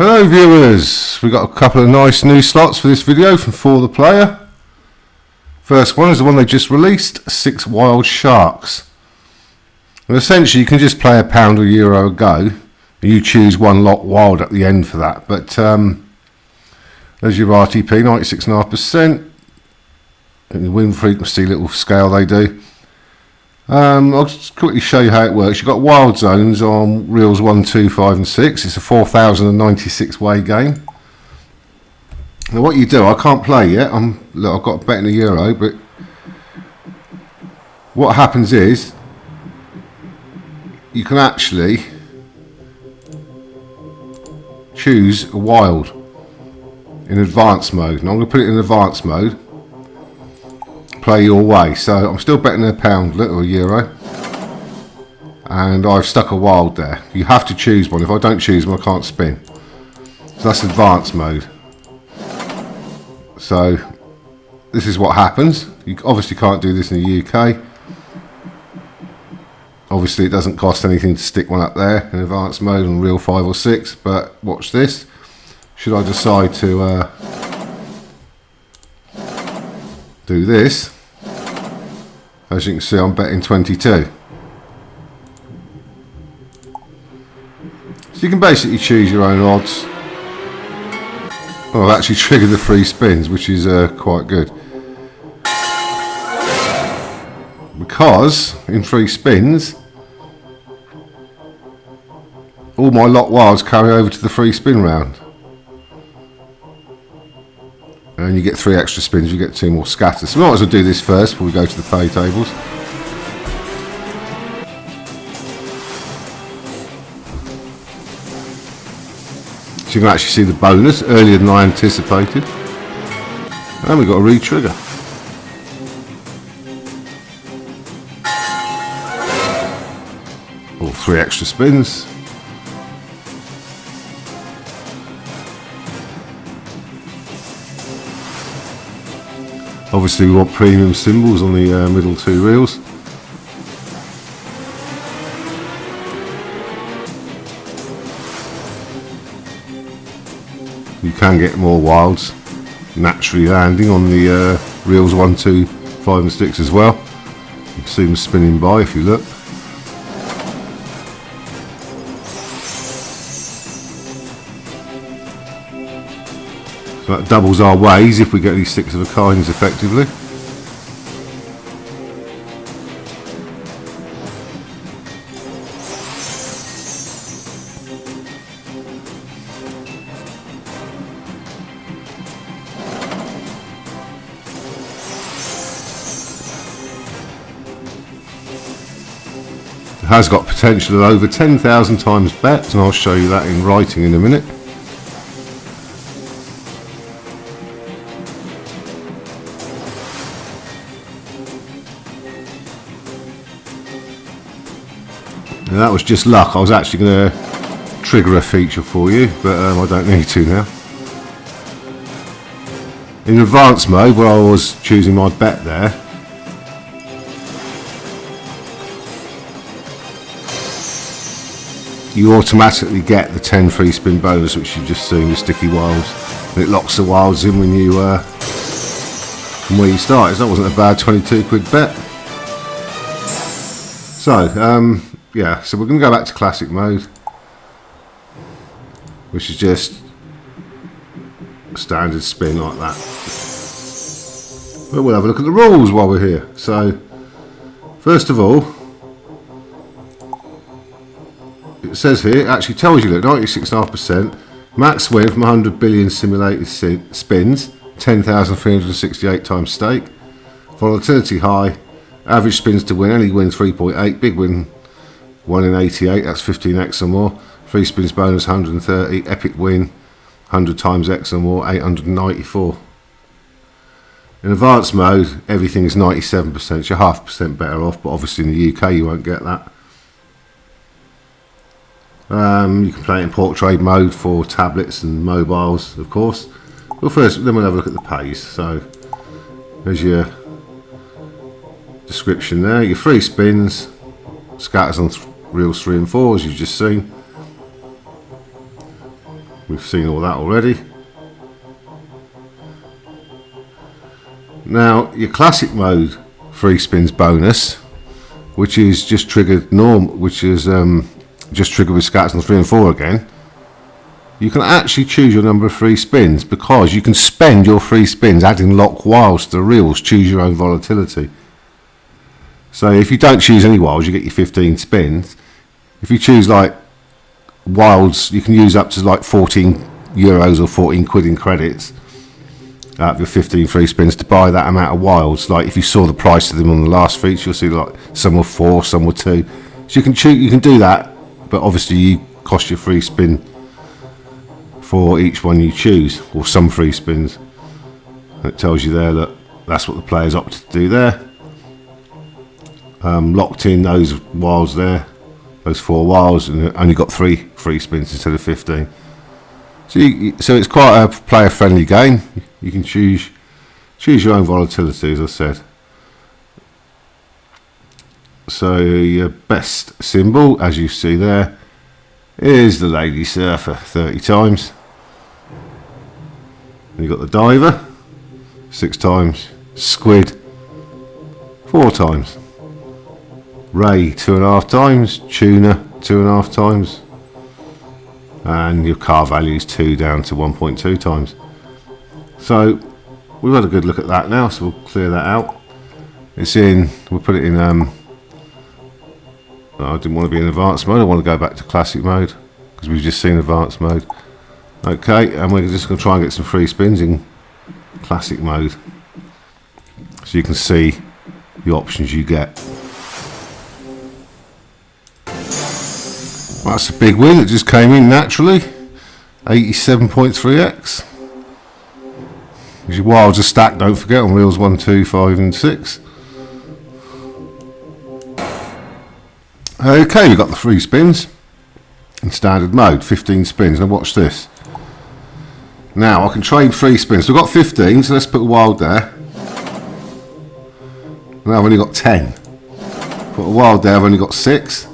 Hello viewers, we've got a couple of nice new slots for this video from 4ThePlayer. First one is the one they just released, 6 Wild Sharks. And essentially you can just play £1 or €1 a go, and you choose one lot wild at the end for that. But there's your RTP, 96.5%, and your win frequency, little scale they do. I'll just quickly show you how it works. You've got wild zones on reels 1, 2, 5 and 6. It's a 4,096 way game. Now what you do, I can't play yet, look, I've got a bet in €1, but what happens is you can actually choose a wild in advanced mode. Now I'm going to put it in advanced mode. Play your way. So I'm still betting £1 or €1, and I've stuck a wild there. You have to choose one. If I don't choose one, I can't spin. So that's advanced mode. So this is what happens. You obviously can't do this in the UK. Obviously it doesn't cost anything to stick one up there in advanced mode on reel 5 or 6, but watch this. Should I decide to do this, as you can see I'm betting 22. So you can basically choose your own odds. I've actually triggered the free spins, which is quite good, because in free spins all my lot wilds carry over to the free spin round. And you get 3 extra spins, you get 2 more scatters. So we might as well do this first before we go to the pay tables. So you can actually see the bonus earlier than I anticipated. And we've got a re-trigger. All 3 extra spins. Obviously we want premium symbols on the middle 2 reels. You can get more wilds naturally landing on the reels 1, 2, 5 and 6 as well. You can see them spinning by if you look. So that doubles our ways if we get these 6 of a kinds effectively. It has got potential of over 10,000 times bet, and I'll show you that in writing in a minute. And that was just luck. I was actually going to trigger a feature for you, but I don't need to now. In advanced mode, where I was choosing my bet there, you automatically get the 10 free spin bonus, which you've just seen with sticky wilds, and it locks the wilds in when you from where you started. So that wasn't a bad 22 quid bet. So yeah, so we're going to go back to classic mode, which is just a standard spin like that. But we'll have a look at the rules while we're here. So first of all, it says here, it actually tells you that 96.5% max win from 100 billion simulated spins, 10,368 times stake, volatility high, average spins to win, only win 3.8, big win 1 in 88, that's 15x or more, free spins bonus 130, epic win 100 times x or more, 894. In advanced mode everything is 97%, so you're 0.5% better off, but obviously in the UK you won't get that. You can play it in portrait mode for tablets and mobiles, of course. Well, first, then we'll have a look at the pays. So there's your description there. Your free spins, scatters on reels 3 and 4, as you've just seen. We've seen all that already. Now your classic mode free spins bonus, which is just triggered which is just triggered with scats on 3 and 4 again. You can actually choose your number of free spins, because you can spend your free spins adding lock wilds to the reels. Choose your own volatility. So if you don't choose any wilds, you get your 15 spins. If you choose like wilds, you can use up to like 14 euros or 14 quid in credits out of your 15 free spins to buy that amount of wilds. Like if you saw the price of them on the last feature, you'll see like some were 4, some were 2. So you can choose, you can do that, but obviously you cost your free spin for each one you choose, or some free spins. And it tells you there that that's what the players opted to do there. Locked in those wilds there, those 4 wilds, and only got 3 free spins instead of 15. So it's quite a player friendly game. You can choose your own volatility, as I said. So your best symbol, as you see there, is the Lady Surfer 30 times. And you've got the Diver 6 times, Squid 4 times, Ray 2.5 times, Tuna 2.5 times, and your car value is 2 down to 1.2 times. So we've had a good look at that now, so we'll clear that out. It's in, we'll put it in, I didn't want to be in advanced mode, I want to go back to classic mode, because we've just seen advanced mode. Okay, and we're just going to try and get some free spins in classic mode, so you can see the options you get. That's a big win that just came in naturally. 87.3x. Your wilds are stacked, don't forget, on reels 1, 2, 5 and 6. Okay, we've got the free spins in standard mode, 15 spins. Now watch this. Now I can trade free spins. So we've got 15, so let's put a wild there. Now I've only got 10. Put a wild there, I've only got 6.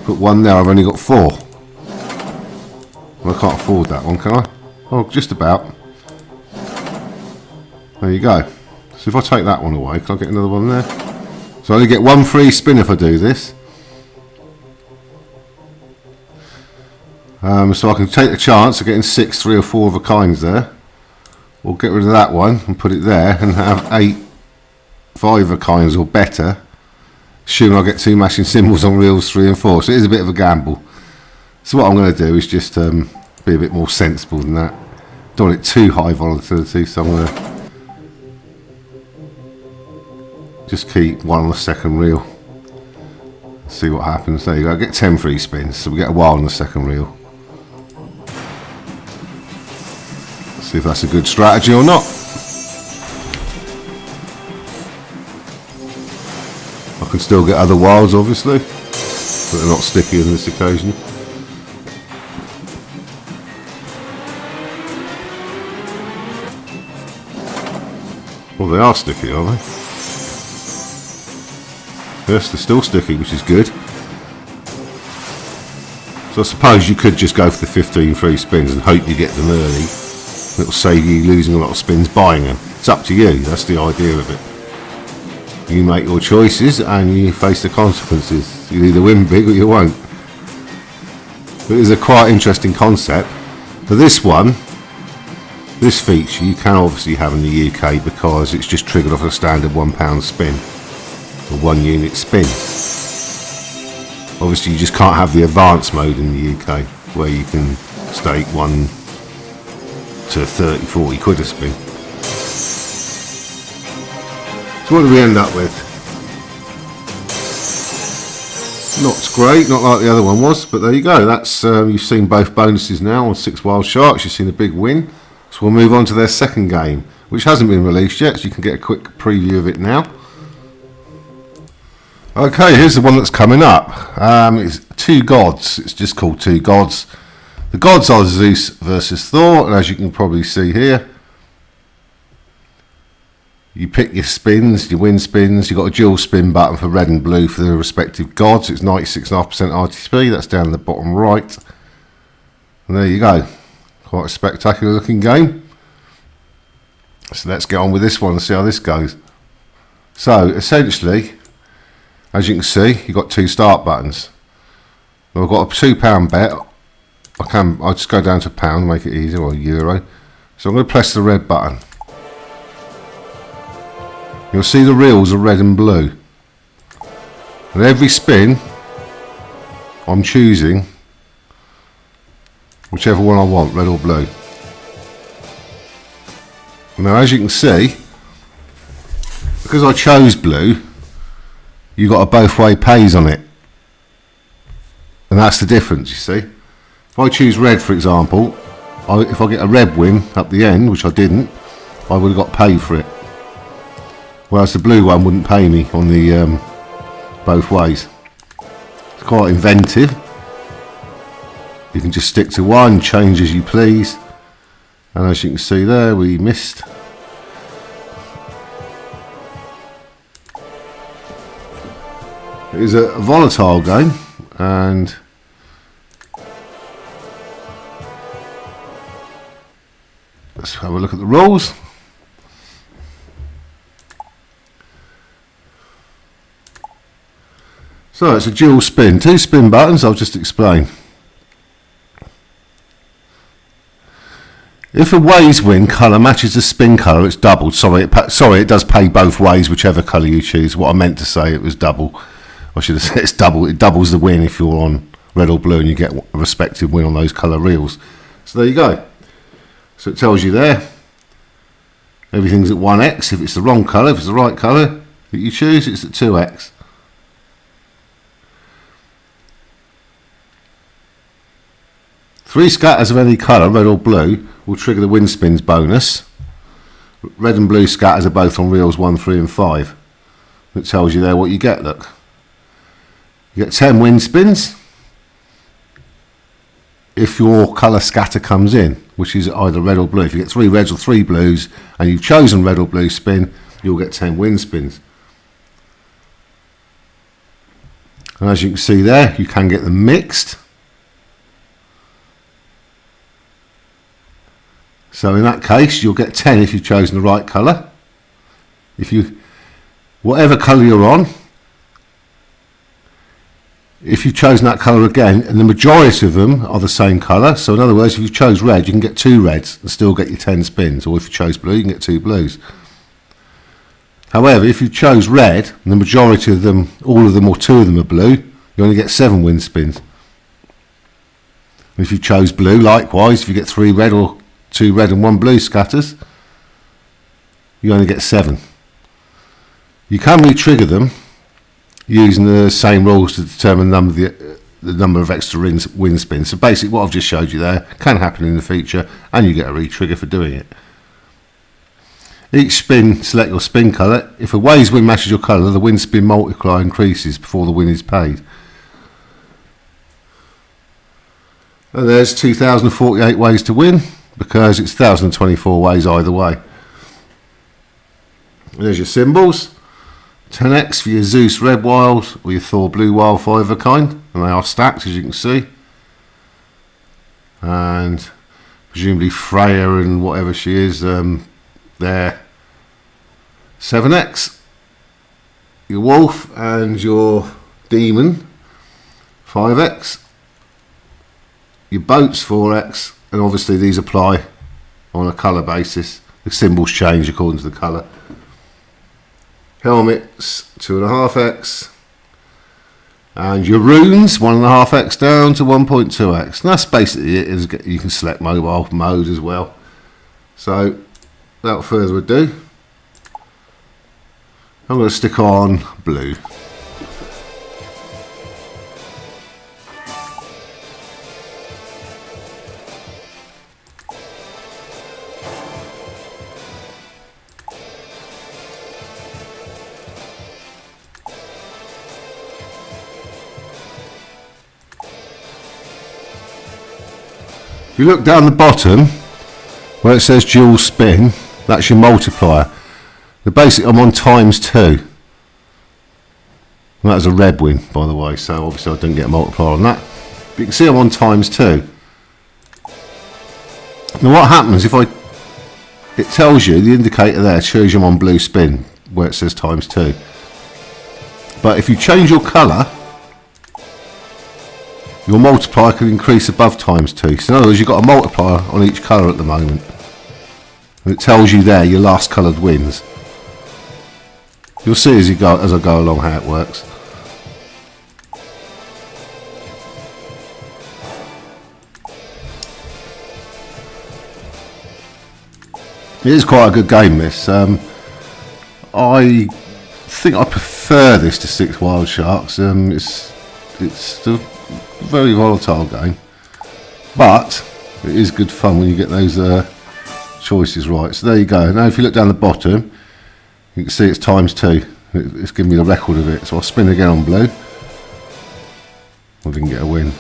Put 1 there, I've only got 4. Well, I can't afford that one, can I? Oh, just about. There you go. So if I take that one away, can I get another one there? So I only get 1 free spin if I do this. So I can take the chance of getting 6 3 or 4 of a kinds there, or get rid of that one and put it there and have 8 5 of a kinds or better, assuming I get 2 matching symbols on reels 3 and 4. So it is a bit of a gamble. So what I'm going to do is just be a bit more sensible than that. Don't want it too high volatility, so I'm going to just keep 1 on the second reel. See what happens. There you go. I get 10 free spins, so we get a wild on the second reel. See if that's a good strategy or not. I can still get other wilds, obviously, but they're not sticky on this occasion. Well, they are sticky, aren't they? Yes, they're still sticky, which is good. So I suppose you could just go for the 15 free spins and hope you get them early. It'll save you losing a lot of spins buying them. It's up to you, that's the idea of it. You make your choices and you face the consequences. You'll either win big or you won't. But it's a quite interesting concept. For this one, this feature you can obviously have in the UK because it's just triggered off a standard £1 spin, or 1 unit spin. Obviously you just can't have the advanced mode in the UK where you can stake 1 to 30, 40 quid a spin. So what do we end up with? Not great, not like the other one was, but there you go. That's you've seen both bonuses now on 6 Wild Sharks. You've seen a big win. So we'll move on to their second game, which hasn't been released yet, so you can get a quick preview of it now. Okay, here's the one that's coming up. It's 2 Gods. It's just called 2 Gods. The gods are Zeus versus Thor, and as you can probably see here, you pick your spins, your win spins. You've got a dual spin button for red and blue for the respective gods. It's 96.5% RTP, that's down in the bottom right. And there you go. Quite a spectacular looking game. So let's get on with this one and see how this goes. So essentially, as you can see, you've got two start buttons. Now I've got a £2 bet. I'll just go down to pound, make it easier, or euro. So I'm going to press the red button. You'll see the reels are red and blue. And every spin, I'm choosing whichever one I want, red or blue. Now as you can see, because I chose blue, you got a both way pays on it. And that's the difference, you see. If I choose red, for example, if I get a red win up the end, which I didn't, I would have got paid for it. Whereas the blue one wouldn't pay me on the both ways. It's quite inventive. You can just stick to one, change as you please. And as you can see there, we missed. It is a volatile game, and let's have a look at the rules. So it's a dual spin, two spin buttons. I'll just explain. If a ways win colour matches the spin colour, it's doubled. Sorry, it does pay both ways, whichever colour you choose. What I meant to say, it was double. I should have said it's double. It doubles the win if you're on red or blue and you get a respective win on those colour reels. So there you go. So it tells you there, everything's at 1x. If it's the wrong colour, if it's the right colour that you choose, it's at 2x. Three scatters of any colour, red or blue, will trigger the win spins bonus. Red and blue scatters are both on reels 1, 3 and 5. It tells you there what you get, look. You get 10 win spins if your colour scatter comes in, which is either red or blue. If you get 3 reds or 3 blues and you've chosen red or blue spin, you'll get 10 win spins. And as you can see there, you can get them mixed. So in that case, you'll get 10 if you've chosen the right colour. Whatever colour you're on, if you've chosen that colour again, and the majority of them are the same colour, so in other words, if you chose red, you can get 2 reds and still get your 10 spins, or if you chose blue, you can get 2 blues. However, if you chose red, and the majority of them, all of them or 2 of them are blue, you only get 7 win spins. And if you chose blue, likewise, if you get 3 red or 2 red and 1 blue scatters, you only get 7. You can re-trigger them using the same rules to determine the number of extra win spins. So basically what I've just showed you there can happen in the future, and you get a re-trigger for doing it. Each spin, select your spin colour. If a ways win matches your colour, the win spin multiplier increases before the win is paid. And there's 2048 ways to win, because it's 1024 ways either way. There's your symbols. 10x for your Zeus red wild or your Thor blue wild 5 of a kind, and they are stacked as you can see. And presumably Freya and whatever she is, they're 7x. Your wolf and your demon 5x. Your boat's 4x, and obviously these apply on a colour basis. The symbols change according to the colour. Helmets 2.5x, and your runes 1.5x down to 1.2x. And that's basically it. You can select mobile mode as well. So without further ado, I'm going to stick on blue. If you look down the bottom where it says dual spin, that's your multiplier. The basic, I'm on ×2. And that was a red win, by the way, so obviously I didn't get a multiplier on that. But you can see I'm on ×2. Now what happens if it tells you, the indicator there shows you I'm on blue spin where it says ×2. But if you change your colour, your multiplier can increase above ×2. So in other words, you've got a multiplier on each colour at the moment. And it tells you there your last coloured wins. You'll see as I go along how it works. It is quite a good game, this. I think I prefer this to 6 Wild Sharks. It's a very volatile game, but it is good fun when you get those choices right. So there you go. Now if you look down the bottom, you can see it's ×2. It's giving me the record of it. So I'll spin again on blue. If we can get a win.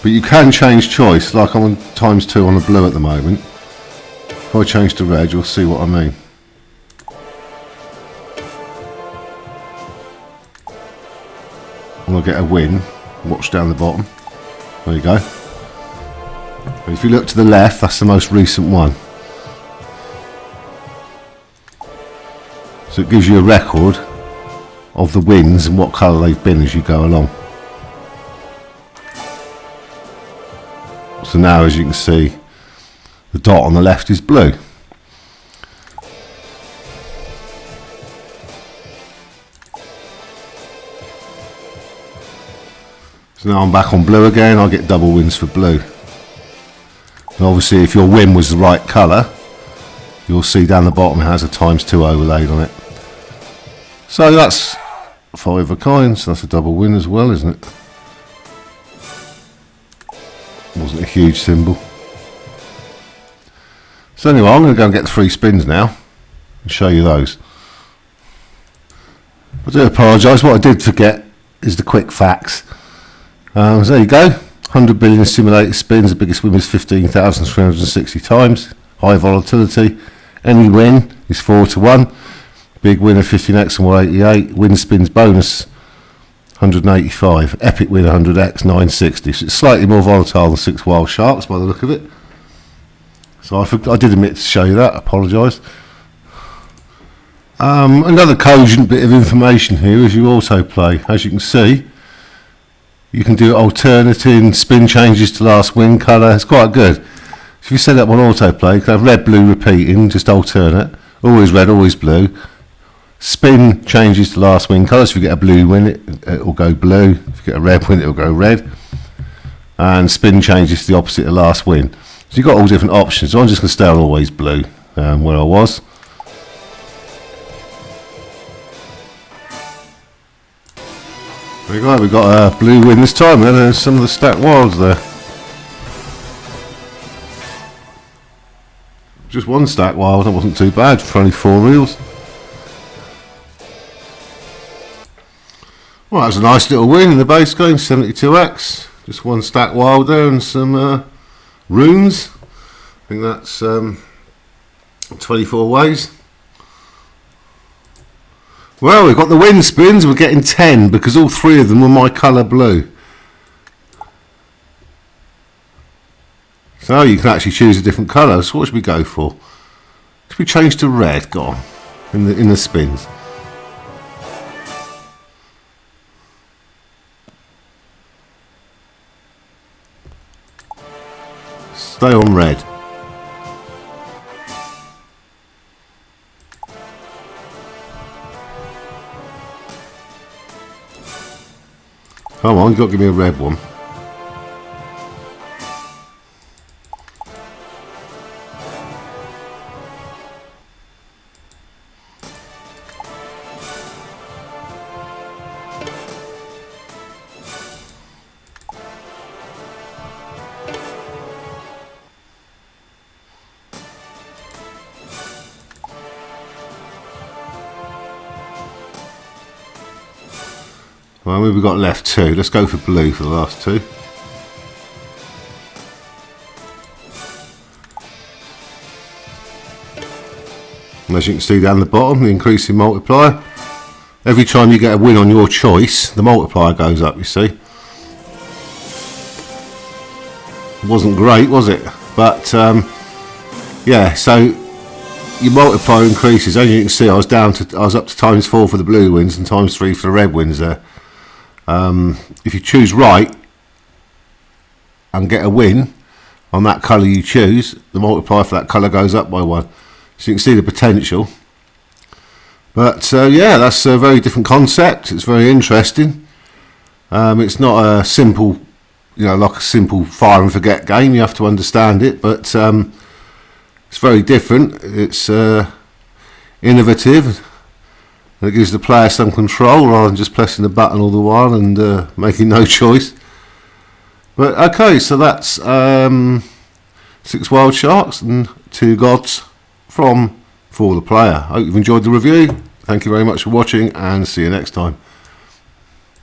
But you can change choice, like I'm on ×2 on the blue at the moment. If I change to red, you'll see what I mean. And I'll get a win. Watch down the bottom. There you go. And if you look to the left, that's the most recent one. So it gives you a record of the wins and what colour they've been as you go along. So now, as you can see, the dot on the left is blue. So now I'm back on blue again. I get double wins for blue. And obviously, if your win was the right colour, you'll see down the bottom it has a ×2 overlaid on it. So that's 5 of a kind. So that's a double win as well, isn't it? Wasn't a huge symbol. So anyway, I'm going to go and get the 3 spins now and show you those. I do apologise, what I did forget is the quick facts. So there you go, 100 billion simulated spins, the biggest win was 15,360 times, high volatility, any win is 4 to 1, big winner 15x and 188, win spins bonus 185, epic win 100x 960, so it's slightly more volatile than 6 Wild Sharks by the look of it. So I did admit to show you that, I apologise. Another cogent bit of information here is you autoplay. As you can see, you can do alternating, spin changes to last win colour, it's quite good. So if you set up on autoplay, you can have red, blue repeating, just alternate, always red, always blue. Spin changes to last win colours. If you get a blue win, it will go blue. If you get a red win, it will go red. And spin changes to the opposite of last win. So you've got all different options. So I'm just going to stay on always blue where I was. There you go, we've got a blue win this time. There's some of the stacked wilds there. Just one stacked wild, that wasn't too bad for only 4 reels. Well, that was a nice little win in the base game, 72x. Just one stack wild there and some runes. I think that's 24 ways. Well, we've got the win spins. We're getting 10 because all 3 of them were my colour blue. So you can actually choose a different colour. So what should we go for? Should we change to red? Go on, in the spins. Stay on red. Come on, you've got to give me a red one. Well, we've got left 2. Let's go for blue for the last 2. And as you can see down the bottom, the increasing multiplier. every time you get a win on your choice, the multiplier goes up, you see. It wasn't great, was it? But yeah, so your multiplier increases. As you can see, I was up to ×4 for the blue wins and ×3 for the red wins there. If you choose right and get a win on that colour you choose, the multiplier for that colour goes up by 1. So you can see the potential. But yeah, that's a very different concept. It's very interesting. It's not a simple, like a simple fire and forget game. You have to understand it, but it's very different. It's innovative. It gives the player some control rather than just pressing the button all the while and making no choice. But okay, so that's 6 wild sharks and 2 gods from 4ThePlayer. I hope you've enjoyed the review. Thank you very much for watching and see you next time.